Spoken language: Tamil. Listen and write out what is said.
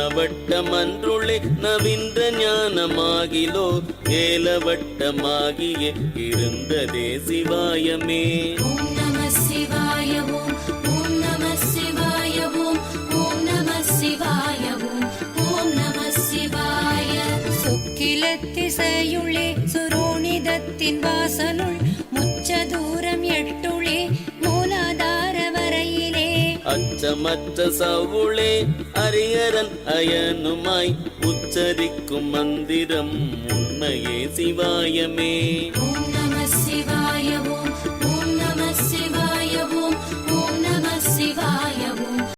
நீலவட்டமன்றுளே நவீன்ற ஞானமாகிலோ ஏலவட்டமாகிய இருந்ததே சிவாயமே. ஓம் நம சிவாய ஓம் ஓம் நம சிவாய ஓம் ஓம் நம சிவாய ஓம் ஓம் நம சிவாய. சொக்கிலத்திசையுள்ளே சுரோணிதத்தின் வாசலுள் முச்ச தூரம் எட்டுளே மூலாதார வரையிலே அச்சமற்ற சவுளே அரியரன் அயனுமாய் உச்சரிக்கும் மந்திரம் உண்மையே சிவாயமே. ஓம்